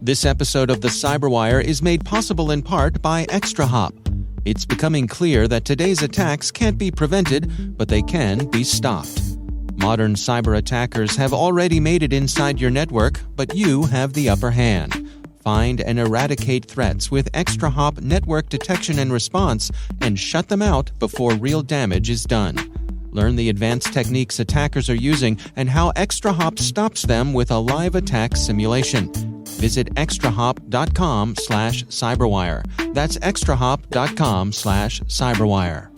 This episode of the CyberWire is made possible in part by ExtraHop. It's becoming clear that today's attacks can't be prevented, but they can be stopped. Modern cyber attackers have already made it inside your network, but you have the upper hand. Find and eradicate threats with ExtraHop network detection and response and shut them out before real damage is done. Learn the advanced techniques attackers are using and how ExtraHop stops them with a live attack simulation. Visit extrahop.com/cyberwire. That's extrahop.com/cyberwire.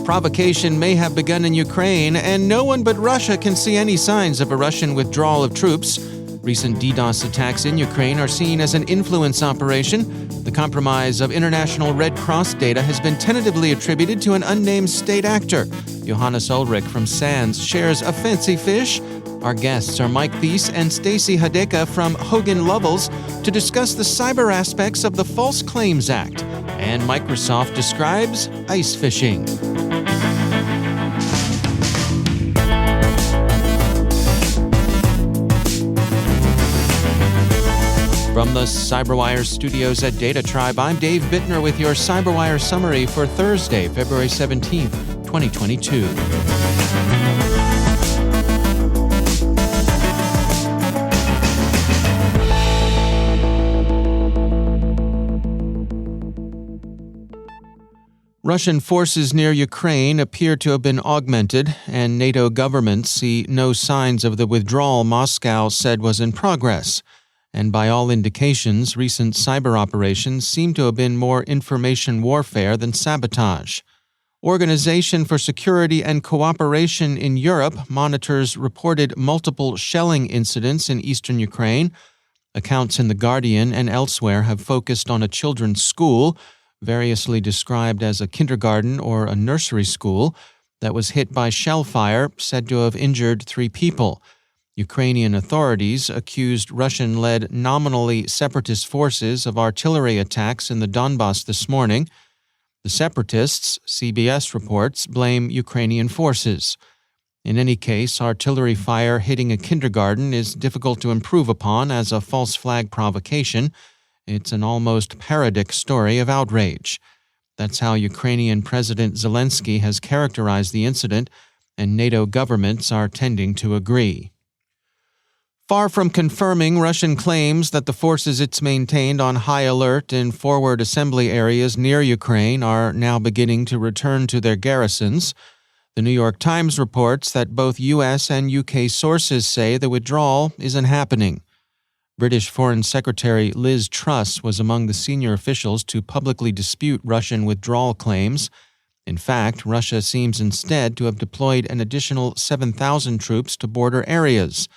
Provocation may have begun in Ukraine, and no one but Russia can see any signs of a Russian withdrawal of troops. Recent DDoS attacks in Ukraine are seen as an influence operation. The compromise of international Red Cross data has been tentatively attributed to an unnamed state actor. Johannes Ullirch from SANS shares a fancy phish. Our guests are Mike Theis and Stacy Hadeka from Hogan Lovells to discuss the cyber aspects of the False Claims Act. And Microsoft describes ice fishing. From the CyberWire studios at Data Tribe, I'm Dave Bittner with your CyberWire summary for Thursday, February 17th, 2022. Russian forces near Ukraine appear to have been augmented, and NATO governments see no signs of the withdrawal Moscow said was in progress. And by all indications, recent cyber operations seem to have been more information warfare than sabotage. Organization for Security and Cooperation in Europe monitors reported multiple shelling incidents in eastern Ukraine. Accounts in The Guardian and elsewhere have focused on a children's school, variously described as a kindergarten or a nursery school, that was hit by shell fire, said to have injured 3 people. Ukrainian authorities accused Russian-led nominally separatist forces of artillery attacks in the Donbas this morning. The separatists, CBS reports, blame Ukrainian forces. In any case, artillery fire hitting a kindergarten is difficult to improve upon as a false flag provocation. It's an almost parodic story of outrage. That's how Ukrainian President Zelensky has characterized the incident, and NATO governments are tending to agree. Far from confirming Russian claims that the forces it's maintained on high alert in forward assembly areas near Ukraine are now beginning to return to their garrisons, the New York Times reports that both U.S. and U.K. sources say the withdrawal isn't happening. British Foreign Secretary Liz Truss was among the senior officials to publicly dispute Russian withdrawal claims. In fact, Russia seems instead to have deployed an additional 7,000 troops to border areas.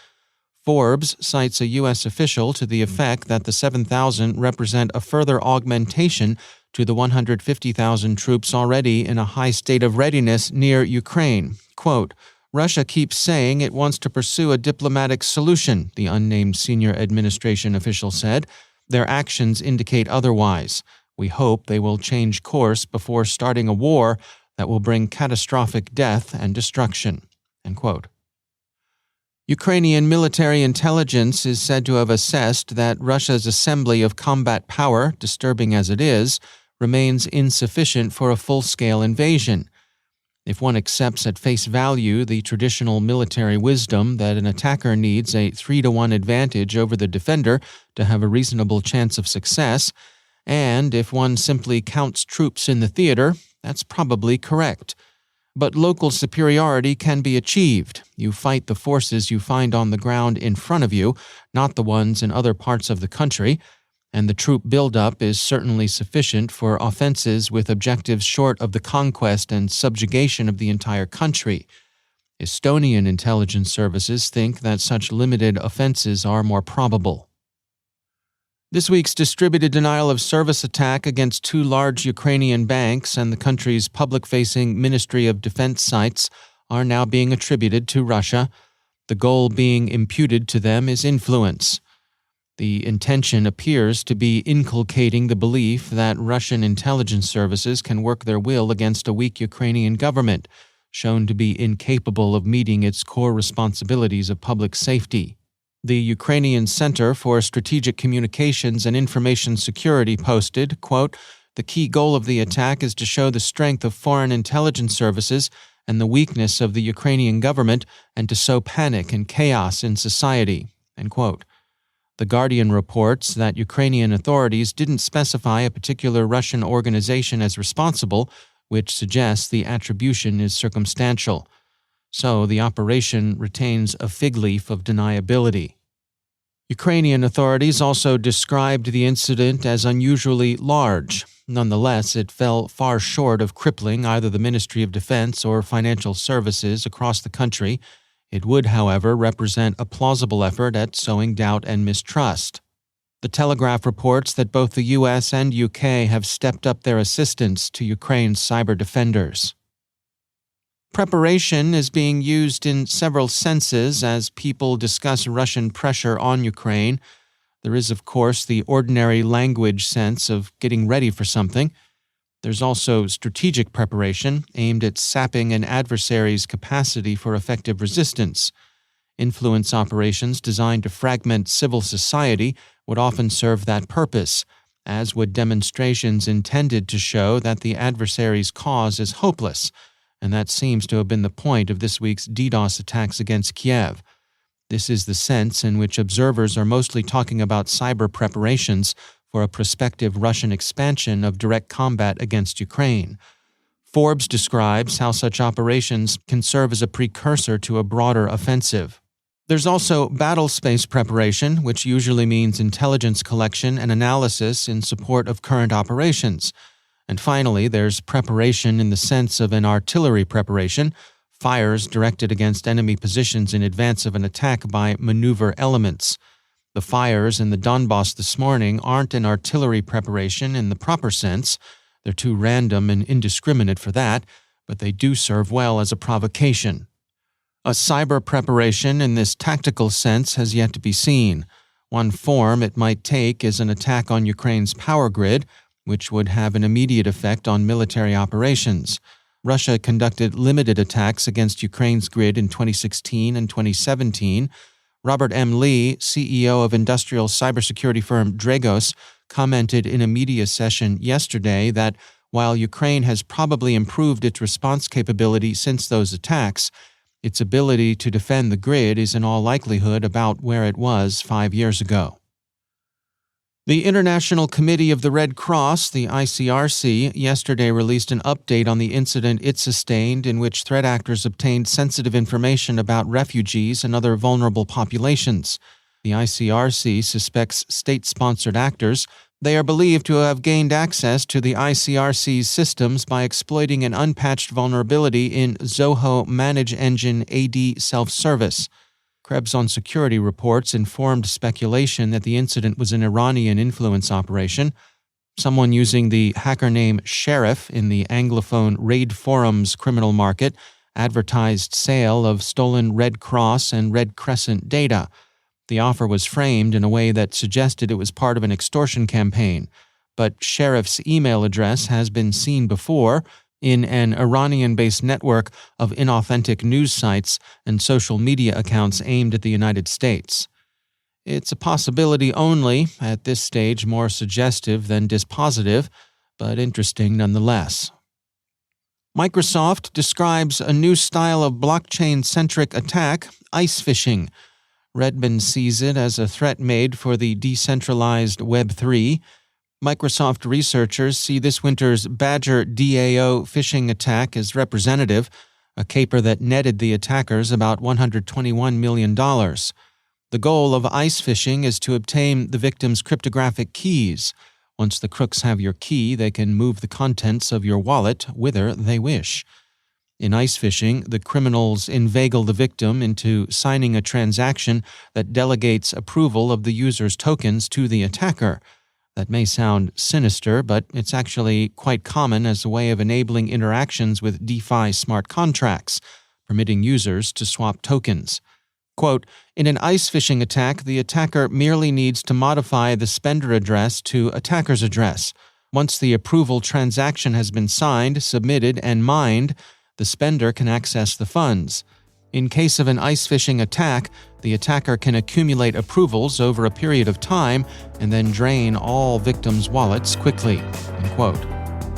Forbes cites a U.S. official to the effect that the 7,000 represent a further augmentation to the 150,000 troops already in a high state of readiness near Ukraine. Quote, Russia keeps saying it wants to pursue a diplomatic solution, the unnamed senior administration official said. Their actions indicate otherwise. We hope they will change course before starting a war that will bring catastrophic death and destruction. End quote. Ukrainian military intelligence is said to have assessed that Russia's assembly of combat power, disturbing as it is, remains insufficient for a full-scale invasion. If one accepts at face value the traditional military wisdom that an attacker needs a 3-to-1 advantage over the defender to have a reasonable chance of success, and if one simply counts troops in the theater, that's probably correct. But local superiority can be achieved. You fight the forces you find on the ground in front of you, not the ones in other parts of the country, and the troop buildup is certainly sufficient for offenses with objectives short of the conquest and subjugation of the entire country. Estonian intelligence services think that such limited offenses are more probable. This week's distributed denial of service attack against 2 large Ukrainian banks and the country's public-facing Ministry of Defense sites are now being attributed to Russia. The goal being imputed to them is influence. The intention appears to be inculcating the belief that Russian intelligence services can work their will against a weak Ukrainian government, shown to be incapable of meeting its core responsibilities of public safety. The Ukrainian Center for Strategic Communications and Information Security posted, quote, "The key goal of the attack is to show the strength of foreign intelligence services and the weakness of the Ukrainian government and to sow panic and chaos in society," end quote. The Guardian reports that Ukrainian authorities didn't specify a particular Russian organization as responsible, which suggests the attribution is circumstantial. So the operation retains a fig leaf of deniability. Ukrainian authorities also described the incident as unusually large. Nonetheless, it fell far short of crippling either the Ministry of Defense or financial services across the country. It would, however, represent a plausible effort at sowing doubt and mistrust. The Telegraph reports that both the U.S. and UK have stepped up their assistance to Ukraine's cyber defenders. Preparation is being used in several senses as people discuss Russian pressure on Ukraine. There is, of course, the ordinary language sense of getting ready for something. There's also strategic preparation aimed at sapping an adversary's capacity for effective resistance. Influence operations designed to fragment civil society would often serve that purpose, as would demonstrations intended to show that the adversary's cause is hopeless, and that seems to have been the point of this week's DDoS attacks against Kiev. This is the sense in which observers are mostly talking about cyber preparations for a prospective Russian expansion of direct combat against Ukraine. Forbes describes how such operations can serve as a precursor to a broader offensive. There's also battle space preparation, which usually means intelligence collection and analysis in support of current operations. And finally, there's preparation in the sense of an artillery preparation, fires directed against enemy positions in advance of an attack by maneuver elements. The fires in the Donbas this morning aren't an artillery preparation in the proper sense. They're too random and indiscriminate for that, but they do serve well as a provocation. A cyber preparation in this tactical sense has yet to be seen. One form it might take is an attack on Ukraine's power grid, which would have an immediate effect on military operations. Russia conducted limited attacks against Ukraine's grid in 2016 and 2017. Robert M. Lee, CEO of industrial cybersecurity firm Dragos, commented in a media session yesterday that while Ukraine has probably improved its response capability since those attacks, its ability to defend the grid is in all likelihood about where it was 5 years ago. The International Committee of the Red Cross, the ICRC, yesterday released an update on the incident it sustained in which threat actors obtained sensitive information about refugees and other vulnerable populations. The ICRC suspects state-sponsored actors. They are believed to have gained access to the ICRC's systems by exploiting an unpatched vulnerability in Zoho Manage Engine AD self-service. Krebs on Security reports informed speculation that the incident was an Iranian influence operation. Someone using the hacker name Sheriff in the Anglophone Raid Forums criminal market advertised sale of stolen Red Cross and Red Crescent data. The offer was framed in a way that suggested it was part of an extortion campaign, but Sheriff's email address has been seen before in an Iranian-based network of inauthentic news sites and social media accounts aimed at the United States. It's a possibility only, at this stage more suggestive than dispositive, but interesting nonetheless. Microsoft describes a new style of blockchain-centric attack, ice phishing. Redmond sees it as a threat made for the decentralized Web3. Microsoft researchers see this winter's Badger DAO phishing attack as representative, a caper that netted the attackers about $121 million. The goal of ice phishing is to obtain the victim's cryptographic keys. Once the crooks have your key, they can move the contents of your wallet whither they wish. In ice phishing, the criminals inveigle the victim into signing a transaction that delegates approval of the user's tokens to the attacker. That may sound sinister, but it's actually quite common as a way of enabling interactions with DeFi smart contracts, permitting users to swap tokens. Quote, in an ICE phishing attack, the attacker merely needs to modify the spender address to attacker's address. Once the approval transaction has been signed, submitted, and mined, the spender can access the funds. In case of an ICE phishing attack, the attacker can accumulate approvals over a period of time and then drain all victims' wallets quickly. End quote.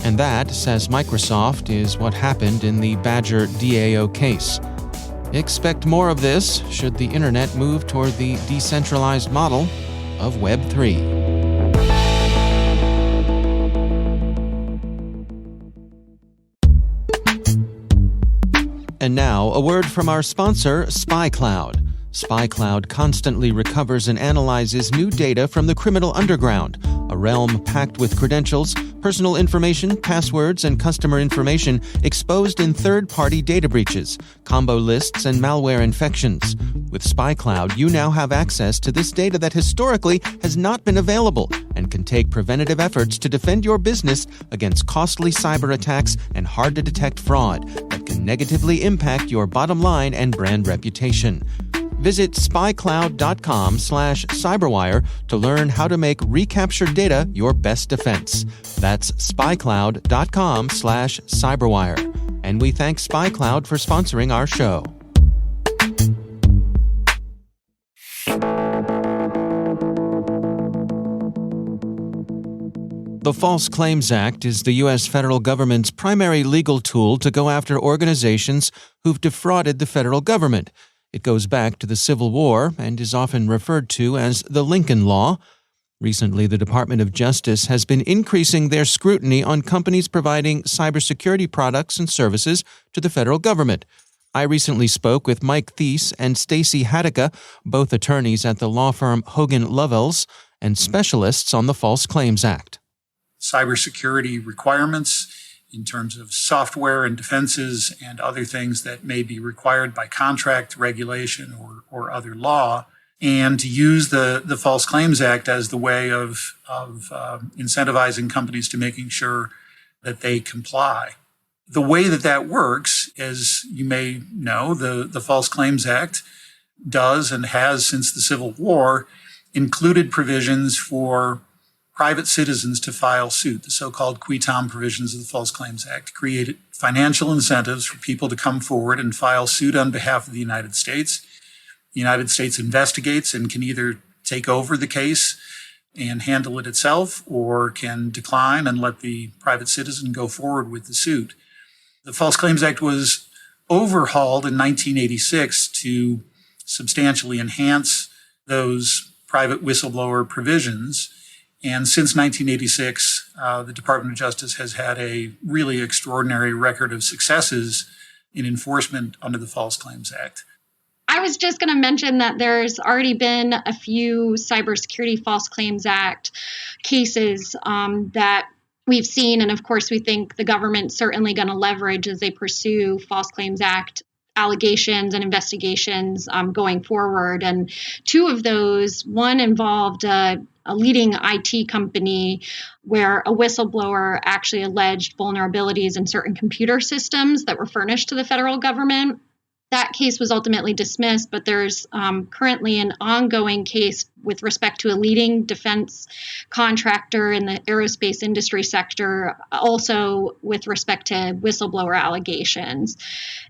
And that, says Microsoft, is what happened in the Badger DAO case. Expect more of this should the internet move toward the decentralized model of Web 3. And now, a word from our sponsor, SpyCloud. SpyCloud constantly recovers and analyzes new data from the criminal underground, a realm packed with credentials, personal information, passwords, and customer information exposed in third-party data breaches, combo lists, and malware infections. With SpyCloud, you now have access to this data that historically has not been available and can take preventative efforts to defend your business against costly cyber attacks and hard-to-detect fraud that can negatively impact your bottom line and brand reputation. Visit spycloud.com/cyberwire to learn how to make recaptured data your best defense. That's spycloud.com/cyberwire. And we thank SpyCloud for sponsoring our show. The False Claims Act is the U.S. federal government's primary legal tool to go after organizations who've defrauded the federal government. It goes back to the Civil War and is often referred to as the Lincoln Law. Recently, the Department of Justice has been increasing their scrutiny on companies providing cybersecurity products and services to the federal government. I recently spoke with Mike Theis and Stacy Hadeka, both attorneys at the law firm Hogan Lovells and specialists on the False Claims Act. Cybersecurity requirements in terms of software and defenses and other things that may be required by contract, regulation, or other law, and to use the False Claims Act as the way of incentivizing companies to making sure that they comply. The way that works, as you may know, the False Claims Act does and has since the Civil War included provisions for private citizens to file suit. The so-called qui tam provisions of the False Claims Act created financial incentives for people to come forward and file suit on behalf of the United States. The United States investigates and can either take over the case and handle it itself or can decline and let the private citizen go forward with the suit. The False Claims Act was overhauled in 1986 to substantially enhance those private whistleblower provisions. And since 1986, the Department of Justice has had a really extraordinary record of successes in enforcement under the False Claims Act. I was just going to mention that there's already been a few cybersecurity False Claims Act cases that we've seen. And of course, we think the government's certainly going to leverage as they pursue False Claims Act allegations and investigations going forward. And two of those, one involved a leading IT company where a whistleblower actually alleged vulnerabilities in certain computer systems that were furnished to the federal government. That case was ultimately dismissed, but there's currently an ongoing case with respect to a leading defense contractor in the aerospace industry sector, also with respect to whistleblower allegations.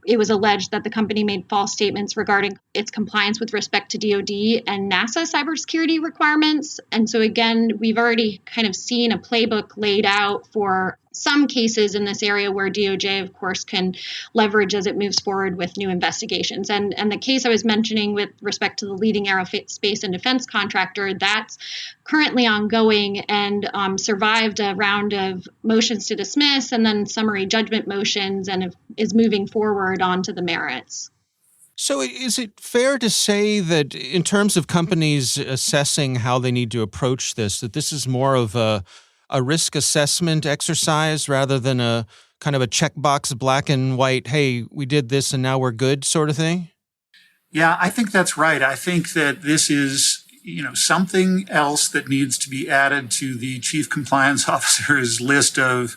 It was alleged that the company made false statements regarding its compliance with respect to DoD and NASA cybersecurity requirements. And so again, we've already kind of seen a playbook laid out for some cases in this area where DOJ, of course, can leverage as it moves forward with new investigations. And the case I was mentioning with respect to the leading aerospace and defense contractor, that's currently ongoing and survived a round of motions to dismiss and then summary judgment motions and is moving forward onto the merits. So is it fair to say that in terms of companies assessing how they need to approach this, that this is more of a risk assessment exercise rather than a kind of a checkbox, black and white, hey, we did this and now we're good sort of thing? Yeah, I think that's right. I think that this is, something else that needs to be added to the chief compliance officer's list of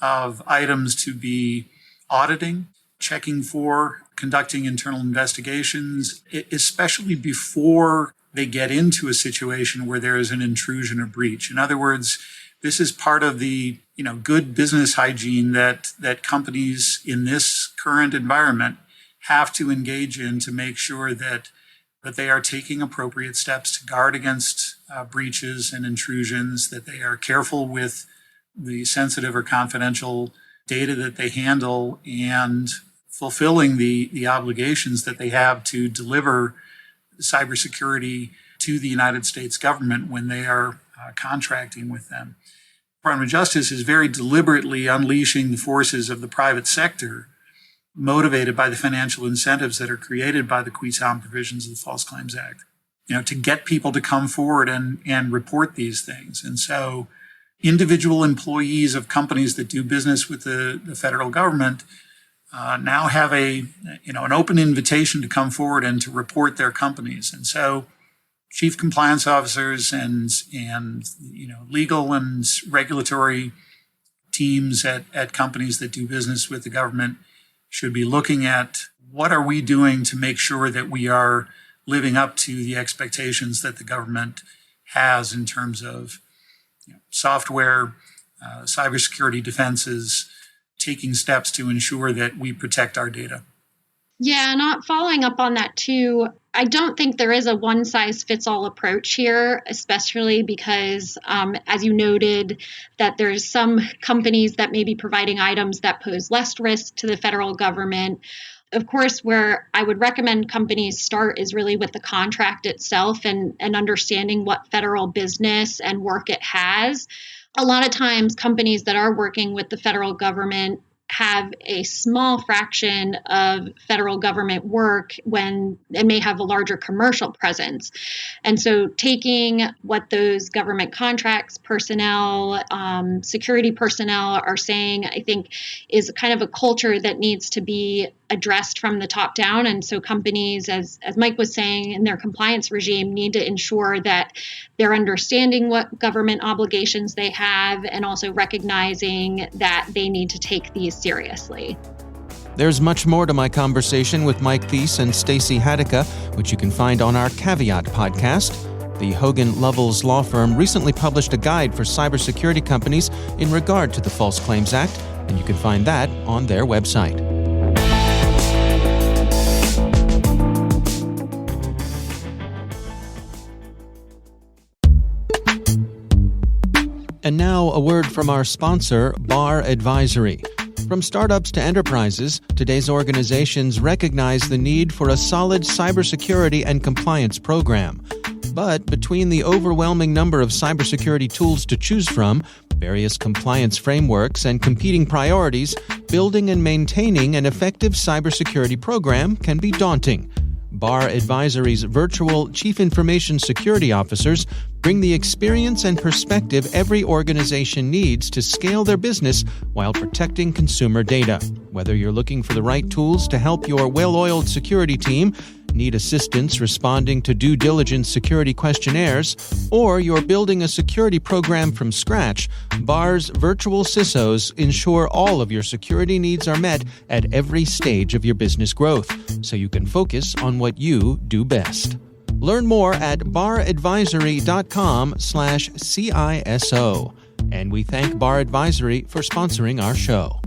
items to be auditing. checking for, conducting internal investigations, especially before they get into a situation where there is an intrusion or breach. In other words, this is part of the good business hygiene that companies in this current environment have to engage in to make sure that they are taking appropriate steps to guard against breaches and intrusions, that they are careful with the sensitive or confidential data that they handle, and fulfilling the obligations that they have to deliver cybersecurity to the United States government when they are contracting with them. The Department of Justice is very deliberately unleashing the forces of the private sector, motivated by the financial incentives that are created by the quiescent provisions of the False Claims Act, to get people to come forward and report these things. And so individual employees of companies that do business with the federal government now have an open invitation to come forward and to report their companies. And so chief compliance officers and legal and regulatory teams at companies that do business with the government should be looking at what are we doing to make sure that we are living up to the expectations that the government has in terms of software, cybersecurity defenses, taking steps to ensure that we protect our data. Yeah, not following up on that too. I don't think there is a one-size-fits-all approach here, especially because, as you noted, that there's some companies that may be providing items that pose less risk to the federal government. Of course, where I would recommend companies start is really with the contract itself and understanding what federal business and work it has. A lot of times, companies that are working with the federal government have a small fraction of federal government work when it may have a larger commercial presence. And so taking what those government contracts personnel, security personnel are saying, I think is kind of a culture that needs to be addressed from the top down. And so companies, as Mike was saying, in their compliance regime need to ensure that they're understanding what government obligations they have and also recognizing that they need to take these seriously. There's much more to my conversation with Mike Theis and Stacy Hadeka, which you can find on our Caveat podcast. The Hogan Lovells law firm recently published a guide for cybersecurity companies in regard to the False Claims Act, and you can find that on their website. And now a word from our sponsor, Bar Advisory. From startups to enterprises, today's organizations recognize the need for a solid cybersecurity and compliance program. But between the overwhelming number of cybersecurity tools to choose from, various compliance frameworks, and competing priorities, building and maintaining an effective cybersecurity program can be daunting. Bar Advisory's virtual Chief Information Security Officers bring the experience and perspective every organization needs to scale their business while protecting consumer data. Whether you're looking for the right tools to help your well-oiled security team, need assistance responding to due diligence security questionnaires, or you're building a security program from scratch, BAR's virtual CISOs ensure all of your security needs are met at every stage of your business growth, so you can focus on what you do best. Learn more at baradvisory.com/CISO. And we thank Bar Advisory for sponsoring our show.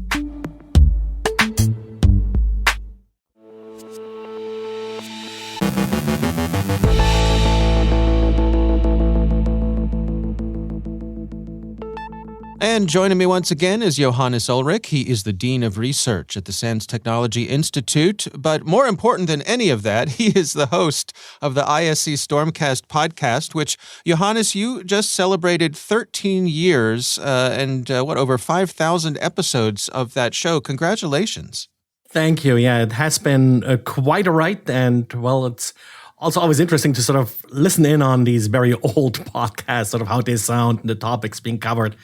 And joining me once again is Johannes Ullirch. He is the Dean of Research at the SANS Technology Institute. But more important than any of that, he is the host of the ISC Stormcast podcast, which, Johannes, you just celebrated 13 years and over 5,000 episodes of that show. Congratulations. Thank you. Yeah, it has been quite a ride. And, well, it's also always interesting to sort of listen in on these very old podcasts, sort of how they sound and the topics being covered.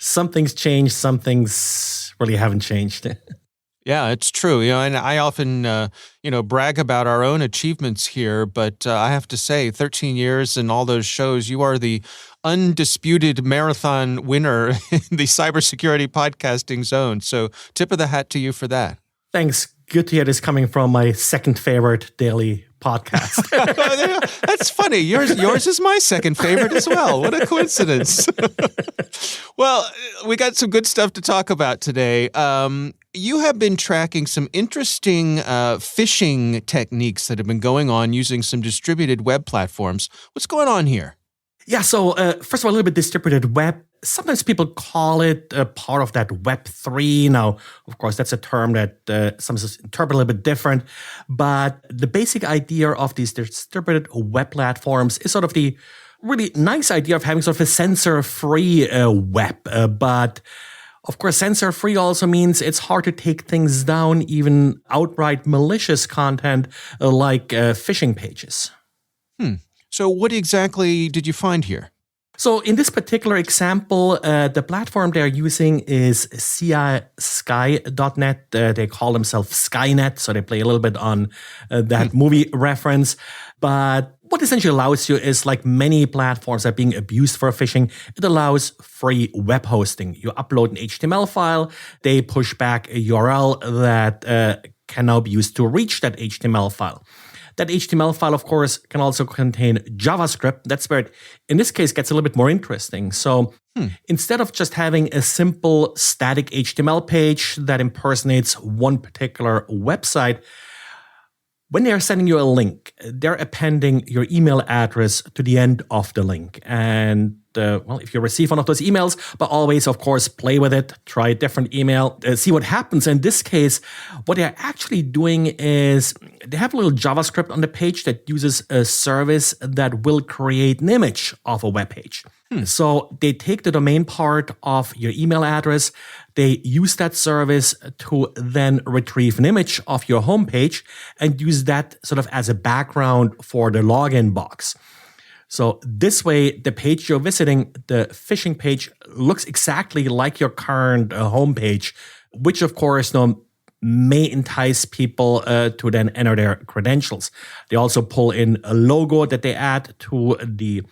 Some things changed, some things really haven't changed. Yeah, it's true. And I often, brag about our own achievements here, but I have to say 13 years and all those shows, you are the undisputed marathon winner in the cybersecurity podcasting zone. So tip of the hat to you for that. Thanks. good to hear this coming from my second favorite daily podcast. That's funny. Yours is my second favorite as well. What a coincidence. Well, we got some good stuff to talk about today. You have been tracking some interesting phishing techniques that have been going on using some distributed web platforms. What's going on here? Yeah, so first of all, a little bit distributed web. Sometimes people call it part of that Web3. Now, of course, that's a term that some interpret a little bit different. But the basic idea of these distributed web platforms is sort of the really nice idea of having sort of a censor-free web. But of course, censor-free also means it's hard to take things down, even outright malicious content like phishing pages. So what exactly did you find here? So in this particular example, the platform they're using is sky.net. They call themselves Skynet, so they play a little bit on that movie reference. But what essentially allows you is, like many platforms that are being abused for phishing, it allows free web hosting. You upload an HTML file, they push back a URL that can now be used to reach that HTML file. That HTML file, of course, can also contain JavaScript. That's where it, in this case, gets a little bit more interesting. So instead of just having a simple static HTML page that impersonates one particular website, when they're sending you a link, they're appending your email address to the end of the link. And if you receive one of those emails, but always, of course, play with it, try a different email, see what happens. In this case, what they're actually doing is they have a little JavaScript on the page that uses a service that will create an image of a web page. So they take the domain part of your email address, they use that service to then retrieve an image of your homepage and use that sort of as a background for the login box. So this way, the page you're visiting, the phishing page, looks exactly like your current homepage, which of course may entice people to then enter their credentials. They also pull in a logo that they add to the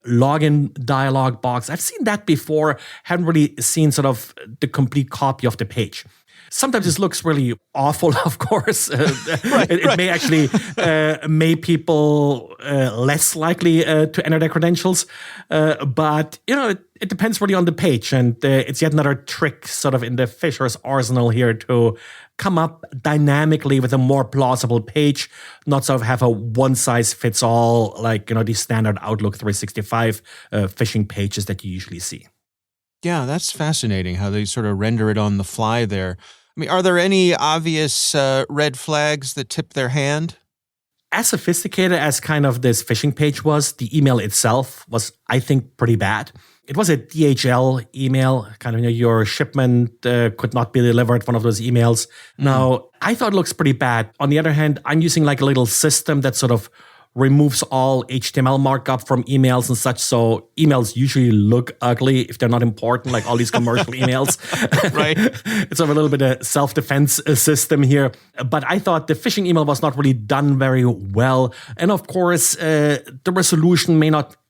login dialog box. I've seen that before, haven't really seen sort of the complete copy of the page. Sometimes this looks really awful, of course. It may actually make people less likely to enter their credentials. But, it depends really on the page. And it's yet another trick sort of in the phisher's arsenal here to come up dynamically with a more plausible page, not sort of have a one-size-fits-all, like, the standard Outlook 365 phishing pages that you usually see. Yeah, that's fascinating how they sort of render it on the fly there. I mean, are there any obvious red flags that tip their hand? As sophisticated as kind of this phishing page was, the email itself was, I think, pretty bad. It was a DHL email, kind of your shipment could not be delivered, one of those emails. Now, I thought it looks pretty bad. On the other hand, I'm using like a little system that sort of removes all HTML markup from emails and such. So emails usually look ugly if they're not important, like all these commercial emails. Right. It's sort of a little bit of self-defense system here. But I thought the phishing email was not really done very well. And of course, the resolution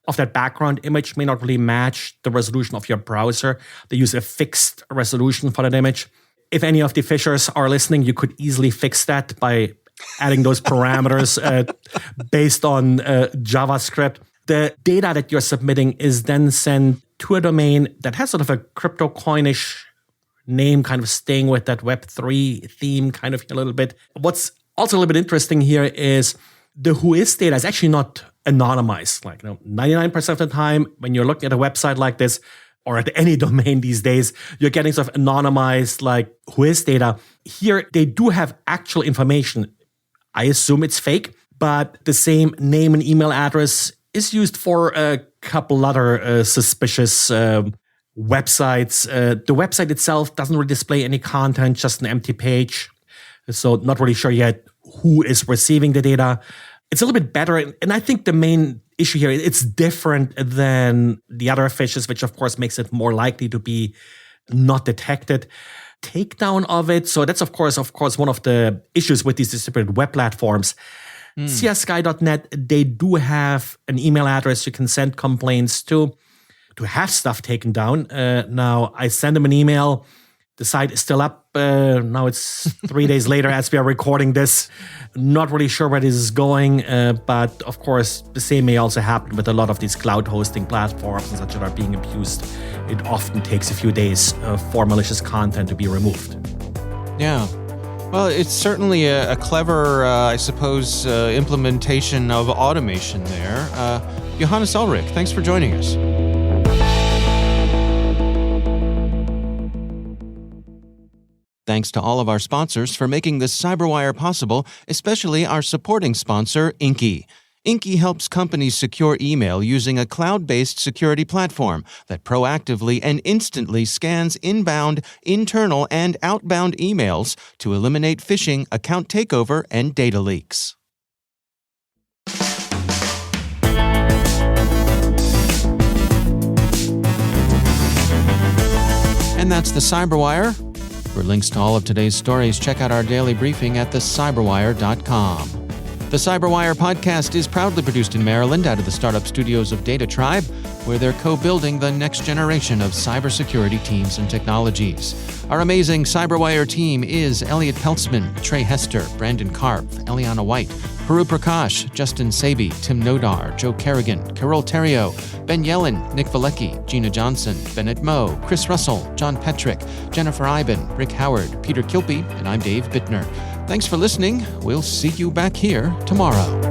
of that background image may not really match the resolution of your browser. They use a fixed resolution for that image. If any of the phishers are listening, you could easily fix that by adding those parameters based on JavaScript. The data that you're submitting is then sent to a domain that has sort of a crypto coinish name, kind of staying with that Web3 theme kind of a little bit. What's also a little bit interesting here is the whois data is actually not anonymized. Like 99% of the time when you're looking at a website like this, or at any domain these days, you're getting sort of anonymized like whois data. Here, they do have actual information. I assume it's fake, but the same name and email address is used for a couple other suspicious websites. The website itself doesn't really display any content, just an empty page. So not really sure yet who is receiving the data. It's a little bit better. And I think the main issue here, it's different than the other phishes, which of course makes it more likely to be not detected. Takedown of it. So that's of course one of the issues with these distributed web platforms. CSky.net, they do have an email address you can send complaints to have stuff taken down. Now, I send them an email. The site is still up. Now it's 3 days later as we are recording this. Not really sure where this is going, but of course, the same may also happen with a lot of these cloud hosting platforms and such that are being abused. It often takes a few days for malicious content to be removed. Yeah. Well, it's certainly a clever, I suppose, implementation of automation there. Johannes Ullirch, thanks for joining us. Thanks to all of our sponsors for making this CyberWire possible, especially our supporting sponsor, Inky. Inky helps companies secure email using a cloud-based security platform that proactively and instantly scans inbound, internal, and outbound emails to eliminate phishing, account takeover, and data leaks. And that's the CyberWire. For links to all of today's stories, check out our daily briefing at thecyberwire.com. The CyberWire podcast is proudly produced in Maryland out of the startup studios of Data Tribe, where they're co-building the next generation of cybersecurity teams and technologies. Our amazing CyberWire team is Elliot Peltzman, Trey Hester, Brandon Karp, Eliana White, Puru Prakash, Justin Sabi, Tim Nodar, Joe Kerrigan, Carol Terrio, Ben Yellen, Nick Valecki, Gina Johnson, Bennett Moe, Chris Russell, John Petrick, Jennifer Iben, Rick Howard, Peter Kilpie, and I'm Dave Bittner. Thanks for listening. We'll see you back here tomorrow.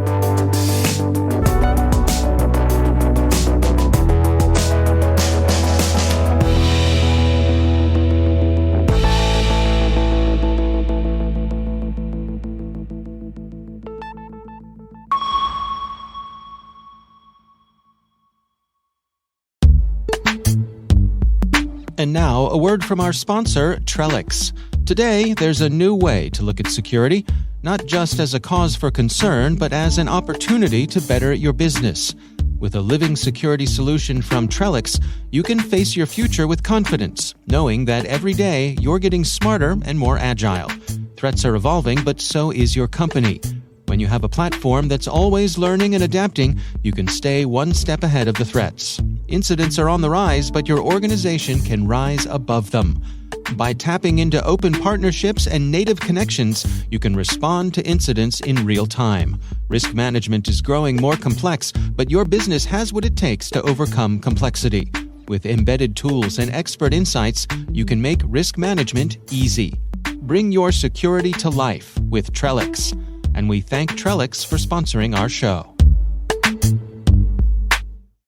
And now, a word from our sponsor, Trellix. Today, there's a new way to look at security, not just as a cause for concern, but as an opportunity to better your business. With a living security solution from Trellix, you can face your future with confidence, knowing that every day you're getting smarter and more agile. Threats are evolving, but so is your company. When you have a platform that's always learning and adapting, you can stay one step ahead of the threats. Incidents are on the rise, but your organization can rise above them. By tapping into open partnerships and native connections, you can respond to incidents in real time. Risk management is growing more complex, but your business has what it takes to overcome complexity. With embedded tools and expert insights, you can make risk management easy. Bring your security to life with Trellix. And we thank Trellix for sponsoring our show.